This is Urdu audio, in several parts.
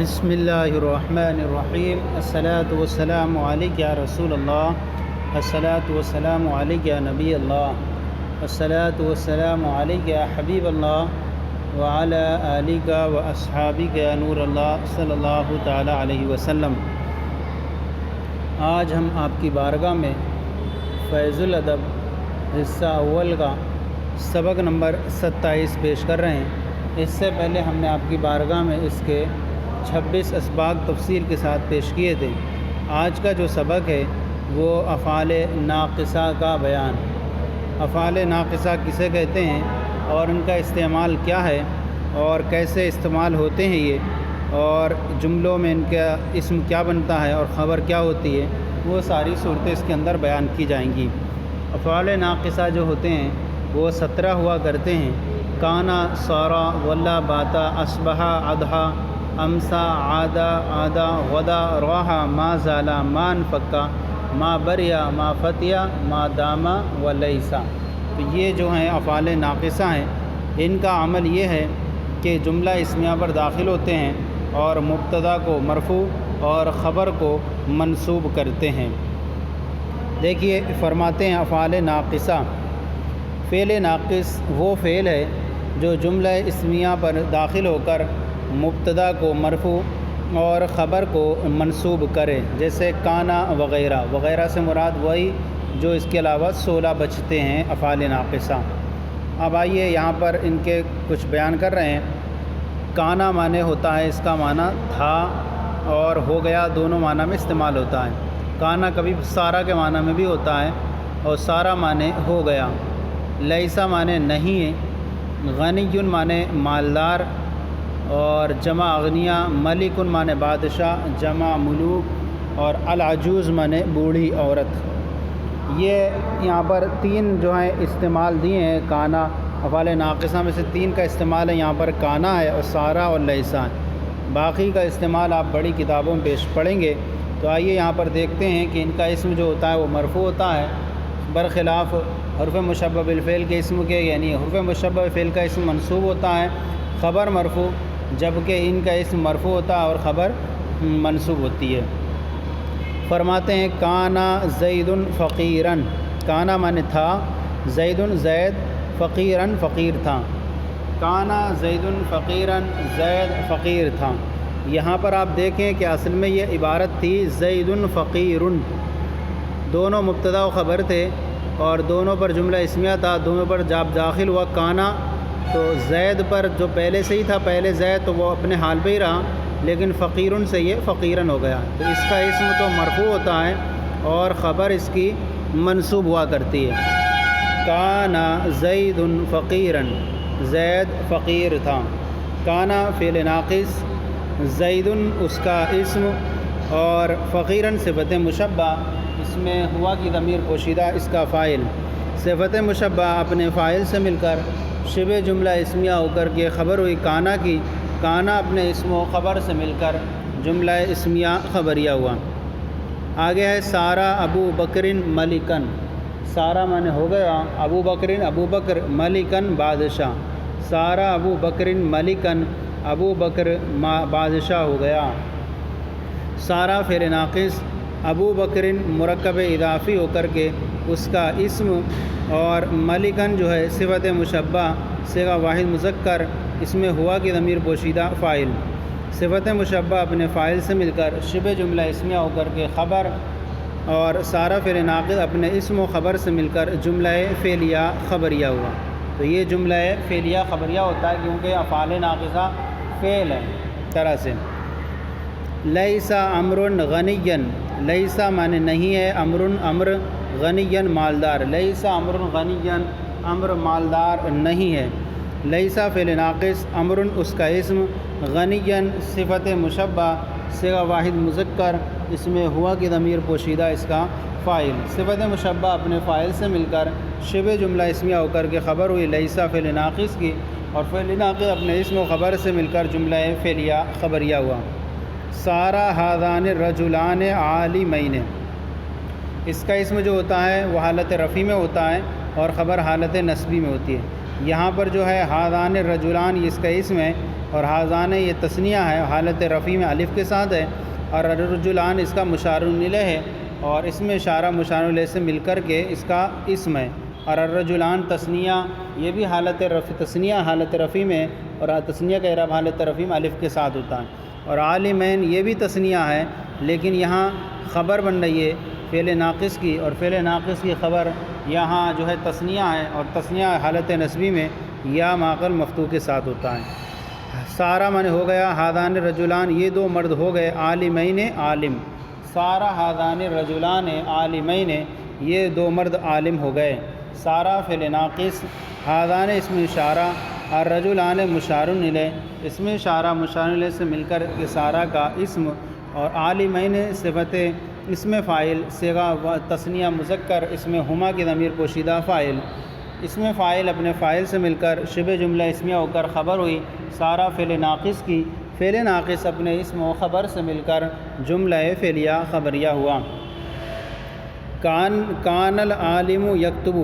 بسم اللہ الرحمن الرحیم الصلاۃ والسلام علیک یا رسول اللہ الصلاۃ والسلام علیک یا نبی اللہ الصلاۃ والسلام علیک یا حبیب اللہ وعلی آلک و اصحابک یا نور اللہ صلی اللہ تعالی علیہ وسلم۔ آج ہم آپ کی بارگاہ میں فیض الادب حصہ اول کا سبق نمبر 27 پیش کر رہے ہیں۔ اس سے پہلے ہم نے آپ کی بارگاہ میں اس کے 26 اسباق تفسیر کے ساتھ پیش کیے تھے۔ آج کا جو سبق ہے وہ افعال ناقصہ کا بیان۔ افعال ناقصہ کسے کہتے ہیں اور ان کا استعمال کیا ہے اور کیسے استعمال ہوتے ہیں یہ، اور جملوں میں ان کا اسم کیا بنتا ہے اور خبر کیا ہوتی ہے، وہ ساری صورتیں اس کے اندر بیان کی جائیں گی۔ افعال ناقصہ جو ہوتے ہیں وہ 17 ہوا کرتے ہیں۔ کانا، سارا، ولا، باتا، اصبحا، اضحا، امسا، عادا، عادا، غدا، روحا، ما زالا، ما انفکا، ما بریا، ما فتیا، ما داما و لیسا۔ تو یہ جو ہیں افعال ناقصہ ہیں، ان کا عمل یہ ہے کہ جملہ اسمیہ پر داخل ہوتے ہیں اور مبتدا کو مرفوع اور خبر کو منصوب کرتے ہیں۔ دیکھیے فرماتے ہیں افعال ناقصہ، فعل ناقص وہ فعل ہے جو جملہ اسمیہ پر داخل ہو کر مبتدا کو مرفوع اور خبر کو منصوب کرے، جیسے کانا وغیرہ۔ وغیرہ سے مراد وہی جو اس کے علاوہ 16 بچتے ہیں افعال ناقصہ۔ اب آئیے یہاں پر ان کے کچھ بیان کر رہے ہیں۔ کانا معنی ہوتا ہے، اس کا معنی تھا اور ہو گیا، دونوں معنی میں استعمال ہوتا ہے۔ کانا کبھی سارا کے معنی میں بھی ہوتا ہے اور سارا معنی ہو گیا۔ لیسا معنی نہیں ہے۔ غنی معنی مالدار اور جمع اغنیا، ملک معنی بادشاہ جمع ملوک، اور العجوز معنی بوڑھی عورت۔ یہ یہاں پر 3 جو ہیں استعمال دیے ہیں کانا۔ افعال ناقصہ میں سے 3 کا استعمال ہے، یہاں پر کانا ہے اور سارا اور لیسا۔ باقی کا استعمال آپ بڑی کتابوں میں پیش پڑھیں گے۔ تو آئیے یہاں پر دیکھتے ہیں کہ ان کا اسم جو ہوتا ہے وہ مرفوع ہوتا ہے، برخلاف حرف مشبہ بالفعل کے اسم کے، یعنی حرف مشبہ بالفعل کا اسم منصوب ہوتا ہے، خبر مرفوع، جبکہ ان کا اسم مرفوع ہوتا ہے اور خبر منصوب ہوتی ہے۔ فرماتے ہیں کانا زید فقیرن۔ کانا معنی تھا، زید زید، فقیرن فقیر تھا۔ کانا زید فقیرن، زید فقیر تھا۔ یہاں پر آپ دیکھیں کہ اصل میں یہ عبارت تھی زید فقیرن، دونوں مبتدا و خبر تھے اور دونوں پر جملہ اسمیہ تھا، دونوں پر جب داخل ہوا کانا تو زید پر جو پہلے سے ہی تھا، پہلے زید تو وہ اپنے حال پہ ہی رہا، لیکن فقیرن سے یہ فقیرن ہو گیا، تو اس کا اسم تو مرفوع ہوتا ہے اور خبر اس کی منصوب ہوا کرتی ہے۔ کانا زید فقیرن، زید فقیر تھا۔ کانا فعل ناقص، زید اس کا اسم اور فقیرن صفت مشبہ، اس میں ہوا کی ضمیر پوشیدہ، اس کا فاعل۔ صفت مشبہ اپنے فاعل سے مل کر شبہ جملہ اسمیہ ہو کر کے خبر ہوئی کانا کی، کانا اپنے اسم و خبر سے مل کر جملہ اسمیہ خبریہ ہوا۔ آگے ہے سارا ابو بکرن ملکن۔ سارا معنی ہو گیا ابو بکرن، ابو بکر، ملکن بادشاہ۔ سارا ابو بکرن ملکن، ابو بکر بادشاہ ہو گیا۔ سارا فعل ناقص، ابو بکرن مرکب اضافی ہو کر کے اس کا اسم، اور ملکن جو ہے صفت مشبہ صیغہ واحد مذکر، اس میں ہوا کی ضمیر پوشیدہ فاعل۔ صفت مشبہ اپنے فاعل سے مل کر شبہ جملہ اسمیہ ہو کر کے خبر، اور سارا فعل ناقص اپنے اسم و خبر سے مل کر جملہ فعلیہ خبریہ ہوا۔ تو یہ جملہ فعلیہ خبریہ ہوتا ہے کیونکہ افعال ناقصہ فعل ہے طرح سے۔ لیسا امر غنین، لیسا معنی نہیں ہے، امر امر، غنین مالدار۔ لیسا امر غنین، امر مالدار نہیں ہے۔ لیسا فعل ناقص، امر اس کا اسم، غنین صفت مشبہ صیغہ واحد مذکر، اس میں ہوا کی ضمیر پوشیدہ، اس کا فاعل۔ صفت مشبہ اپنے فاعل سے مل کر شبہ جملہ اسمیہ ہو کر کے خبر ہوئی لیسا فعل ناقص کی، اور فعل ناقص اپنے اسم و خبر سے مل کر جملہ فعلیہ خبریہ ہوا۔ سارا ہذان الرجلان عالمین۔ اس کا اسم جو ہوتا ہے وہ حالت رفع میں ہوتا ہے اور خبر حالت نصبی میں ہوتی ہے۔ یہاں پر جو ہے ہذان الرجلان، اس کا اسم ہے، اور حاضان یہ تثنیہ ہے، حالت رفیع میں الف کے ساتھ ہے، اور الرجلان اس کا مشار الیہ ہے، اور اس میں اشارہ مشار الیہ سے مل کر کے اس کا اسم ہے، اور الرجلان تثنیہ یہ بھی حالت رفع، تثنیہ حالت رفیع میں، اور تثنیہ کا اعراب حالت رفیع میں الف کے ساتھ ہوتا ہے، اور عالمین یہ بھی تثنیہ ہے لیکن یہاں خبر بن رہی ہے فعل ناقص کی، اور فعل ناقص کی خبر یہاں جو ہے تثنیہ ہے، اور تثنیہ حالت نسبی میں یا ماقل مفتوح کے ساتھ ہوتا ہے۔ سارا من ہو گیا ہادان رجلان، یہ دو مرد ہو گئے عالمین عالم، سارا ہادان رجلان عالمین، یہ دو مرد عالم ہو گئے۔ سارا فعل ناقص، ہادان اسم اشارہ، الرجلان مشار الیہ، اسم اشارہ مشار الیہ سے مل کر کے سارا کا اسم، اور عالمین صفت اسم فاعل، صیغہ تثنیہ مذکر، اسم ہما کی ضمیر پوشیدہ فاعل، اسم فاعل اپنے فاعل سے مل کر شبہ جملہ اسمیہ ہو کر خبر ہوئی سارا فعل ناقص کی، فعل ناقص اپنے اسم و خبر سے مل کر جملہ فعلیہ خبریہ ہوا۔ کان العالم یکتب،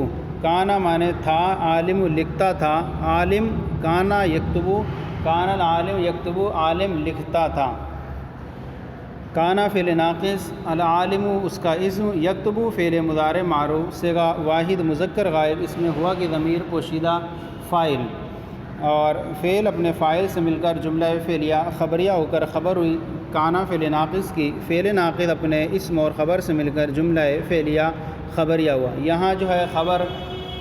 کانا مانے تھا، عالم لکھتا تھا، عالم کانا یکتب، کان العالم یکتب عالم لکھتا تھا۔ کانا فعل ناقص، العالم اس کا اسم، یکتب فعل مضارع معروف، صیغہ واحد مذکر غائب، اس میں ہوا کی ضمیر پوشیدہ فاعل، اور فعل اپنے فاعل سے مل کر جملہ فعلیہ خبریہ ہو کر خبر ہوئی کانا فعل ناقص کی، فعل ناقص اپنے اسم اور خبر سے مل کر جملہ فعلیہ خبریہ ہوا۔ یہاں جو ہے خبر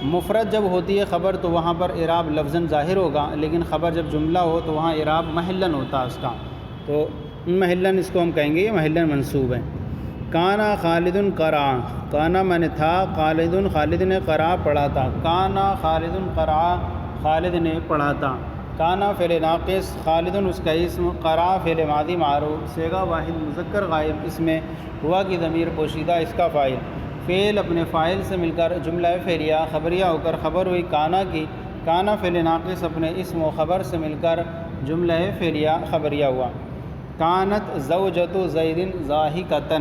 مفرد جب ہوتی ہے خبر تو وہاں پر اعراب لفظاً ظاہر ہوگا، لیکن خبر جب جملہ ہو تو وہاں اعراب محلاً ہوتا ہے اس کا، تو محلاً اس کو ہم کہیں گے یہ محلاً منصوب ہے۔ کانا خالد قرأ، کانا من تھا، خالد نے قرأ پڑھا تھا، کانا خالد قرأ خالد نے پڑھا تھا۔ کانا فعل ناقص، خالد اس کا اسم، قرأ فعل ماضی معروف، صیغہ واحد مذکر غائب، اس میں ہوا کی ضمیر پوشیدہ اس کا فاعل، فعل اپنے فاعل سے مل کر جملہ فعلیہ خبریہ ہو کر خبر ہوئی کانا کی، کانا فعل ناقص اپنے اسم و خبر سے مل کر جملہ فعلیہ خبریہ ہوا۔ کانت زوجۃ زید ضاحکۃ،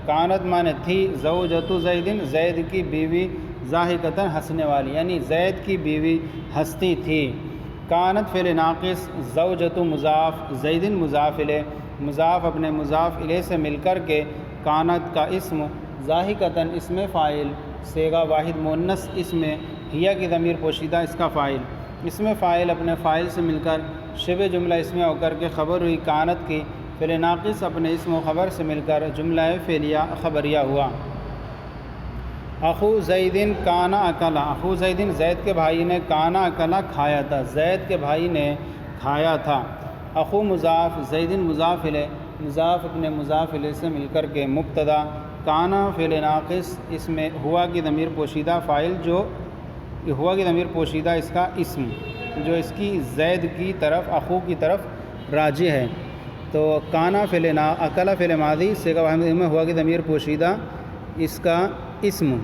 کانت مانے تھی، زوجۃ زید زید کی بیوی، ضاحکۃ ہنسنے والی، یعنی زید کی بیوی ہنستی تھی۔ کانت فعل ناقص، زوجۃ مضاف، زید مضاف الیہ، مضاف اپنے مضاف الیہ سے مل کر کے کانت کا اسم، ضاحکۃ اسم فاعل، صیغہ واحد مؤنث، اس میں ہیا کی ضمیر پوشیدہ اس کا فاعل، اسم فاعل اپنے فاعل سے مل کر شبہ جملہ اسمیہ ہو کر کے خبر ہوئی کانت کی، فعل ناقص اپنے اسم و خبر سے مل کر جملہ فعلیہ خبریہ ہوا۔ اخو زیدن کانا اکلا، اخو زیدن زید کے بھائی نے، کانا اکلا کھایا تھا، زید کے بھائی نے کھایا تھا۔ اخو مضاف، زیدن مضاف الیہ، مضاف اپنے مضاف الیہ سے مل کر کے مبتدا، کانا فعل ناقص، اس میں ہوا کی ضمیر پوشیدہ فاعل، جو ہوا کی ضمیر پوشیدہ اس کا اسم، جو اس کی زید کی طرف، اخو کی طرف راجع ہے، تو کانا فعل اکلا فعل ماضی، صیغہ واحد میں ہوا کی ضمیر پوشیدہ اس کا اسم،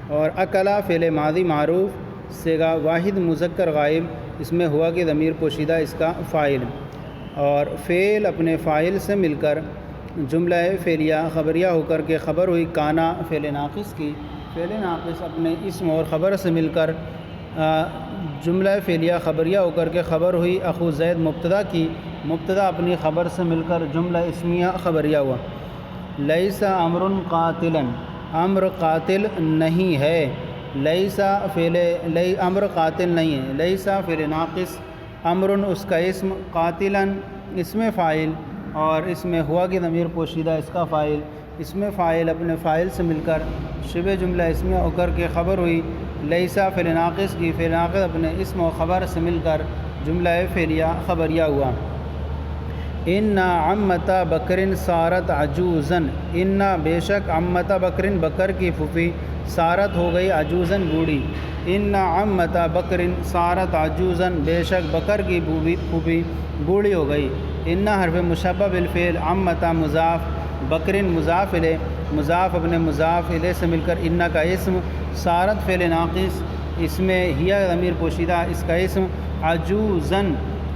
اور اکلا فعل ماضی معروف، صیغہ واحد مذکر غائب، اس میں ہوا کی ضمیر پوشیدہ اس کا فاعل، اور فعل اپنے فاعل سے مل کر جملہ فعلیہ خبریہ ہو کر کے خبر ہوئی کانا فعل ناقص کی، فعل ناقص اپنے اسم اور خبر سے مل کر جملہ فعلیہ خبریہ ہو کر کے خبر ہوئی اخو زید مبتدا کی، مبتدا اپنی خبر سے مل کر جملہ اسمیہ خبریہ ہوا۔ لیس امر قاتلا، امر قاتل نہیں ہے، لیسا فعل امر قاتل نہیں ہے، لیسا فعل ناقص، امر اس کا اسم، قاتلا اسم فاعل، اور اس میں ہوا کی ضمیر پوشیدہ اس کا فاعل، اسم فاعل اپنے فاعل سے مل کر شبہ جملہ اسمیہ ہو کر کے خبر ہوئی لیسا فعل ناقص کی، فعل ناقص اپنے اسم و خبر سے مل کر جملہ فعلیہ خبریہ ہوا۔ ان عمۃ بکر صارت عجوزا، ان بے شک عمۃ بکر بکر کی پھوپھی، صارت ہو گئی عجوزا بوڑھی، ان عمۃ بکر صارت عجوزا بے شک بکر کی پھوپھی بوڑھی ہو گئی۔ ان حرف مشبہ بالفعل، عمۃ مضاف، بکر مضاف الیہ، مضاف اپنے مضاف الیہ سے مل کر ان کا اسم، صارت فعل ناقص، اس میں ہیا ضمیر پوشیدہ اس کا اسم، عجوزا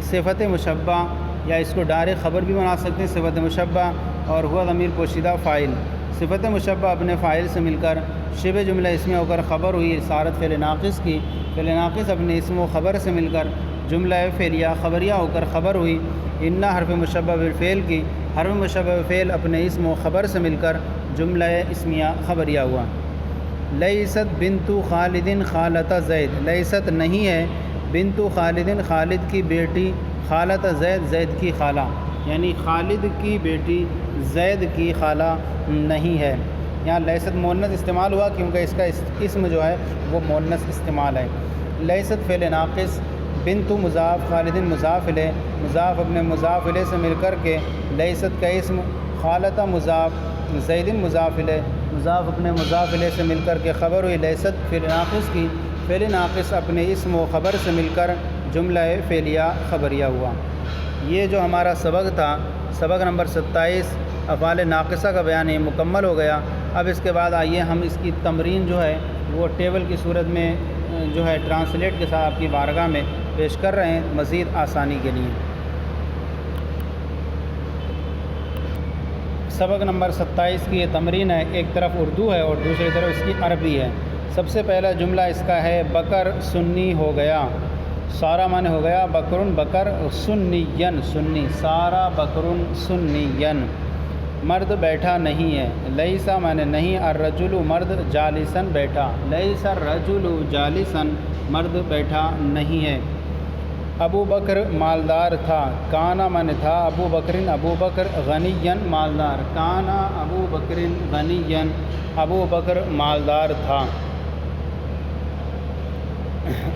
صفت مشبہ، یا اس کو ڈائریکٹ خبر بھی بنا سکتے ہیں صفت مشبہ، اور ہوا ضمیر پوشیدہ فاعل، صفت مشبہ اپنے فاعل سے مل کر شبہ جملہ اسمیہ ہو کر خبر ہوئی صارت فعل ناقص کی، فعل ناقص اپنے اسم و خبر سے مل کر جملہ فعلیہ خبریہ ہو کر خبر ہوئی۔ ان حرف مشبہ بالفعل کی، حرف مشبہ بالفعل اپنے اسم و خبر سے مل کر جملہ اسمیہ خبریہ ہوا۔ لیست بنت خالد خالۃ زید، لیست نہیں ہے بنت خالد خالد کی بیٹی، خالۃ زید زید کی خالہ، یعنی خالد کی بیٹی زید کی خالہ نہیں ہے۔ یہاں لیست مؤنث استعمال ہوا کیونکہ اس کا اسم جو ہے وہ مؤنث استعمال ہے۔ لیست فعل ناقص، بنت مضاف، خالد مضاف الیہ، مضاف اپنے مضاف الیہ سے مل کر کے لیست کا اسم، خالۃ مضاف، زید مضاف الیہ، مضاف اپنے مضاف الیہ سے مل کر کے خبر ہوئی۔ لیست فعل ناقص کی، فعل ناقص اپنے اسم و خبر سے مل کر جملہ فعلیہ خبریہ ہوا۔ یہ جو ہمارا سبق تھا، سبق نمبر 27 افعال ناقصہ کا بیان یہ مکمل ہو گیا۔ اب اس کے بعد آئیے ہم اس کی تمرین جو ہے وہ ٹیبل کی صورت میں جو ہے ٹرانسلیٹ کے ساتھ آپ کی بارگاہ میں پیش کر رہے ہیں مزید آسانی کے لیے۔ سبق نمبر 27 کی یہ تمرین ہے، ایک طرف اردو ہے اور دوسری طرف اس کی عربی ہے۔ سب سے پہلا جملہ اس کا ہے بکر سنی ہو گیا، سارا معنی ہو گیا بکرن بکر، سنین سنی، سارا بکرن سنین، مرد بیٹھا نہیں ہے، لیسا معنی نہیں، الرجل مرد، جالسن بیٹھا، لیس الرجل جالسن مرد بیٹھا نہیں ہے۔ ابو بکر مالدار تھا، کانا معنی تھا، ابو بکرن ابو بکر، غنین مالدار، کانا ابو بکرن غنین، ابو بکر مالدار تھا۔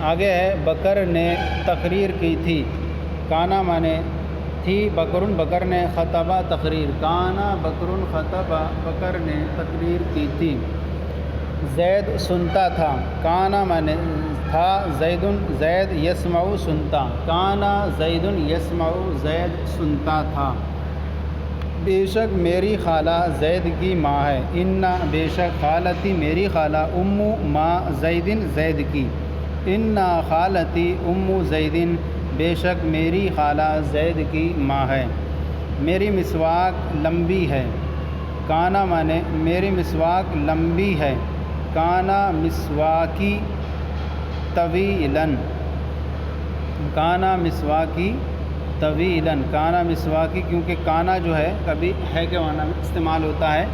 آگے ہے بکر نے تقریر کی تھی، کانا معنی تھی، بکرن بکر نے، خطبہ تقریر، کانا بکرن خطبہ بکر نے تقریر کی تھی۔ زید سنتا تھا، کانا معنی تھا، زیدن زید یسمع سنتا، کانا زیدن یسمع زید سنتا تھا۔ بے شک میری خالہ زید کی ماں ہے، ان بے شک خالتی میری خالہ، ام ماں زیدن زید کی، ان خالتی ام زیدن بے شک میری خالہ زید کی ماں ہے۔ میری مسواک لمبی ہے، کانا معنی میری مسواک لمبی ہے، کانا مسواکی طویلاً، کانا مسواکی طویلاً، کانا مسواکی کیونکہ کانا جو ہے کبھی ہے کے معنی میں استعمال ہوتا ہے،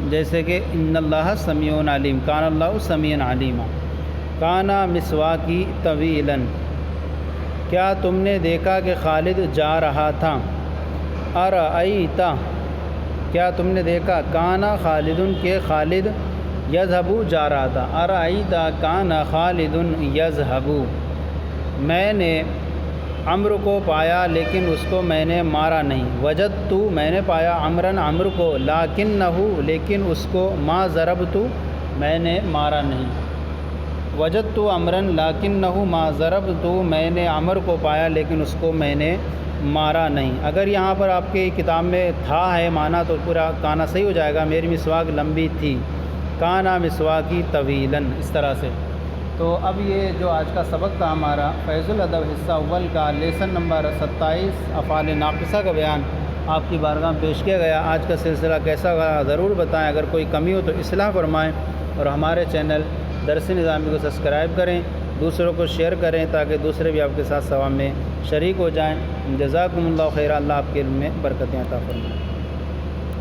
جیسے کہ ان اللہ سمیع علیم، کان اللہ سمیع علیما، کانا مسواکی طویلاً۔ کیا تم نے دیکھا کہ خالد جا رہا تھا، ارأیت کیا تم نے دیکھا، کانا خالدن کے خالد یذہب جا رہا تھا، ارأیت کانا خالد یذہب۔ میں نے عمرو کو پایا لیکن اس کو میں نے مارا نہیں، وجدت میں نے پایا عمرن عمرو کو، لیکنہ لیکن اس کو، ما ضربت میں نے مارا نہیں، وجدت عمرن لیکنہ ما ضربت میں نے عمر کو پایا لیکن اس کو میں نے مارا نہیں۔ اگر یہاں پر آپ کی کتاب میں تھا ہے معنی تو پورا کانا صحیح ہو جائے گا، میری مسواک لمبی تھی، کانا مسواکی طویلاً، اس طرح سے۔ تو اب یہ جو آج کا سبق تھا ہمارا فیض الادب حصہ اول کا لیسن نمبر 27 افعال ناقصہ کا بیان آپ کی بارگاہ میں پیش کیا گیا۔ آج کا سلسلہ کیسا ہوا ضرور بتائیں، اگر کوئی کمی ہو تو اصلاح فرمائیں، اور ہمارے چینل درس نظامی کو سبسکرائب کریں، دوسروں کو شیئر کریں تاکہ دوسرے بھی آپ کے ساتھ ثواب میں شریک ہو جائیں۔ جزاکم اللہ خیر، اللہ آپ کے علم میں برکتیں عطا فرمائے۔